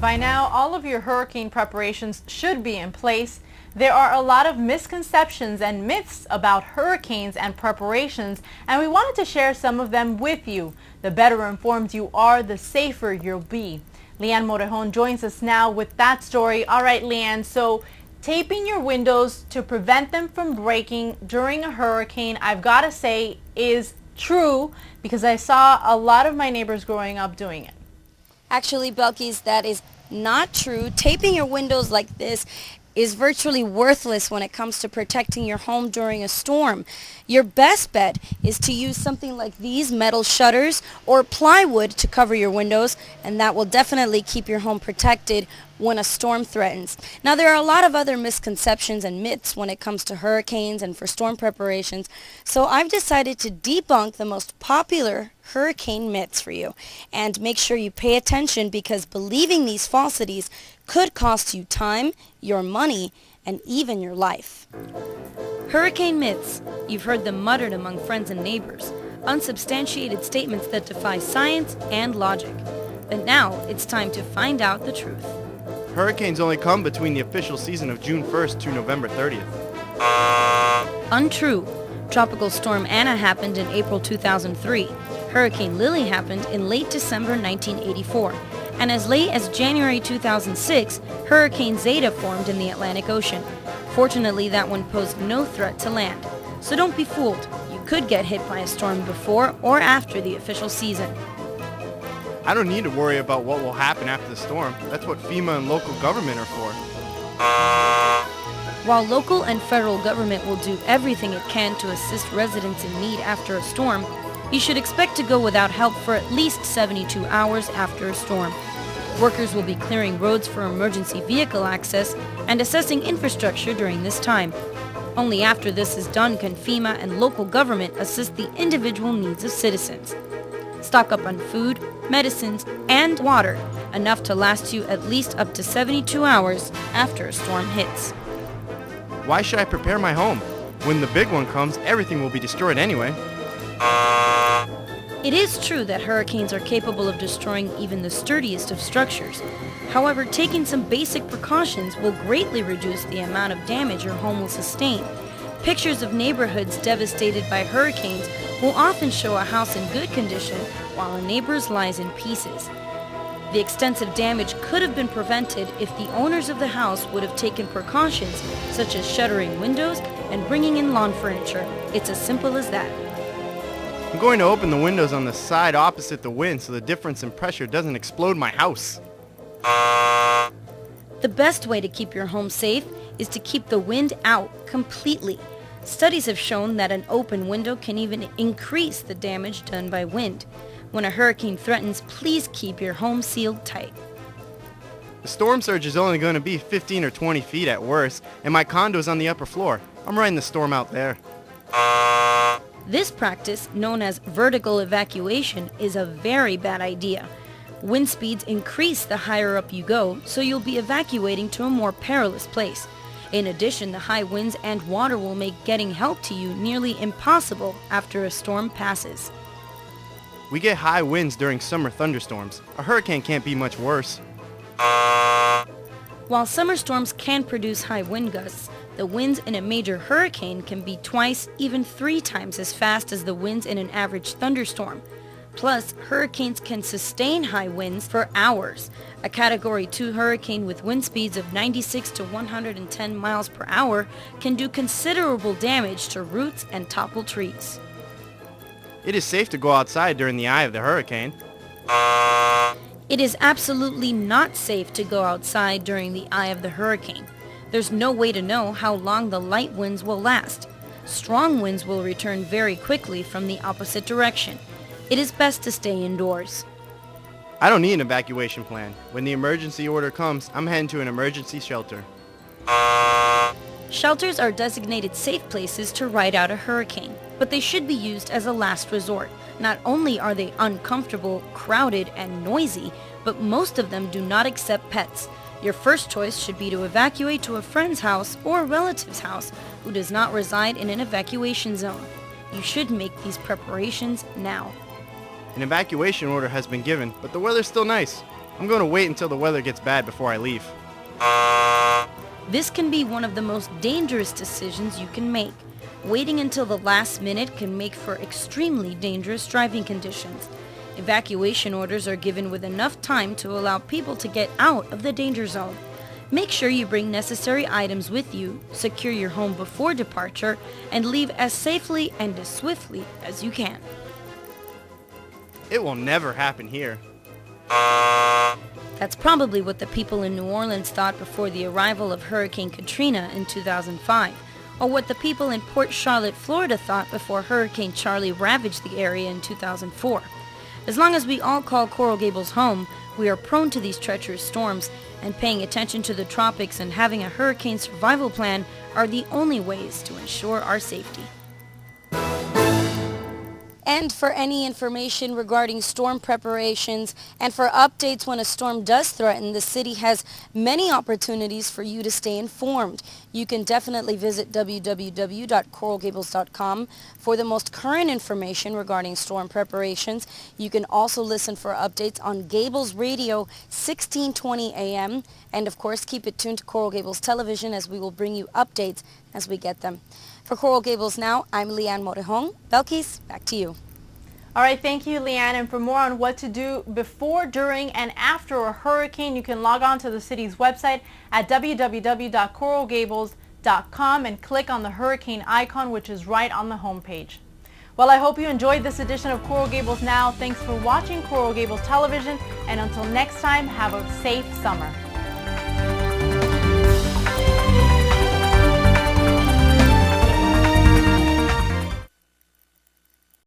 By now, all of your hurricane preparations should be in place. There are a lot of misconceptions and myths about hurricanes and preparations, and we wanted to share some of them with you. The better informed you are, the safer you'll be. Leanne Morejon joins us now with that story. All right, Leanne, so taping your windows to prevent them from breaking during a hurricane, I've got to say, is true because I saw a lot of my neighbors growing up doing it. Actually, Belkis, that is not true. Taping your windows like this is virtually worthless when it comes to protecting your home during a storm. Your best bet is to use something like these metal shutters or plywood to cover your windows, and that will definitely keep your home protected when a storm threatens. Now, there are a lot of other misconceptions and myths when it comes to hurricanes and for storm preparations, so I've decided to debunk the most popular hurricane myths for you. And make sure you pay attention because believing these falsities could cost you time, your money, and even your life. Hurricane myths. You've heard them muttered among friends and neighbors. Unsubstantiated statements that defy science and logic. But now it's time to find out the truth. Hurricanes only come between the official season of June 1st to November 30th. Untrue. Tropical Storm Anna happened in April 2003. Hurricane Lily happened in late December 1984. And as late as January 2006, Hurricane Zeta formed in the Atlantic Ocean. Fortunately, that one posed no threat to land. So don't be fooled. You could get hit by a storm before or after the official season. I don't need to worry about what will happen after the storm. That's what FEMA and local government are for. While local and federal government will do everything it can to assist residents in need after a storm, you should expect to go without help for at least 72 hours after a storm. Workers will be clearing roads for emergency vehicle access and assessing infrastructure during this time. Only after this is done can FEMA and local government assist the individual needs of citizens. Stock up on food, medicines, and water, enough to last you at least up to 72 hours after a storm hits. Why should I prepare my home? When the big one comes, everything will be destroyed anyway. It is true that hurricanes are capable of destroying even the sturdiest of structures. However, taking some basic precautions will greatly reduce the amount of damage your home will sustain. Pictures of neighborhoods devastated by hurricanes will often show a house in good condition while a neighbor's lies in pieces. The extensive damage could have been prevented if the owners of the house would have taken precautions such as shuttering windows and bringing in lawn furniture. It's as simple as that. I'm going to open the windows on the side opposite the wind so the difference in pressure doesn't explode my house. The best way to keep your home safe is to keep the wind out completely. Studies have shown that an open window can even increase the damage done by wind. When a hurricane threatens, please keep your home sealed tight. The storm surge is only going to be 15 or 20 feet at worst, and my condo is on the upper floor. I'm riding the storm out there. This practice, known as vertical evacuation, is a very bad idea. Wind speeds increase the higher up you go, so you'll be evacuating to a more perilous place. In addition, the high winds and water will make getting help to you nearly impossible after a storm passes. We get high winds during summer thunderstorms. A hurricane can't be much worse. While summer storms can produce high wind gusts, the winds in a major hurricane can be twice, even 3 times as fast as the winds in an average thunderstorm. Plus, hurricanes can sustain high winds for hours. A Category 2 hurricane with wind speeds of 96 to 110 miles per hour can do considerable damage to roots and topple trees. It is safe to go outside during the eye of the hurricane. It is absolutely not safe to go outside during the eye of the hurricane. There's no way to know how long the light winds will last. Strong winds will return very quickly from the opposite direction. It is best to stay indoors. I don't need an evacuation plan. When the emergency order comes, I'm heading to an emergency shelter. Shelters are designated safe places to ride out a hurricane, but they should be used as a last resort. Not only are they uncomfortable, crowded, and noisy, but most of them do not accept pets. Your first choice should be to evacuate to a friend's house or a relative's house who does not reside in an evacuation zone. You should make these preparations now. An evacuation order has been given, but the weather's still nice. I'm going to wait until the weather gets bad before I leave. This can be one of the most dangerous decisions you can make. Waiting until the last minute can make for extremely dangerous driving conditions. Evacuation orders are given with enough time to allow people to get out of the danger zone. Make sure you bring necessary items with you, secure your home before departure, and leave as safely and as swiftly as you can. It will never happen here. That's probably what the people in New Orleans thought before the arrival of Hurricane Katrina in 2005, or what the people in Port Charlotte, Florida thought before Hurricane Charlie ravaged the area in 2004. As long as we all call Coral Gables home, we are prone to these treacherous storms, and paying attention to the tropics and having a hurricane survival plan are the only ways to ensure our safety. And for any information regarding storm preparations and for updates when a storm does threaten, the city has many opportunities for you to stay informed. You can definitely visit www.coralgables.com for the most current information regarding storm preparations. You can also listen for updates on Gables Radio 1620 AM, and of course keep it tuned to Coral Gables Television as we will bring you updates as we get them. For Coral Gables Now, I'm Leanne Morejon. Belkis, back to you. All right, thank you, Leanne. And for more on what to do before, during, and after a hurricane, you can log on to the city's website at www.coralgables.com and click on the hurricane icon, which is right on the homepage. Well, I hope you enjoyed this edition of Coral Gables Now. Thanks for watching Coral Gables Television, and until next time, have a safe summer.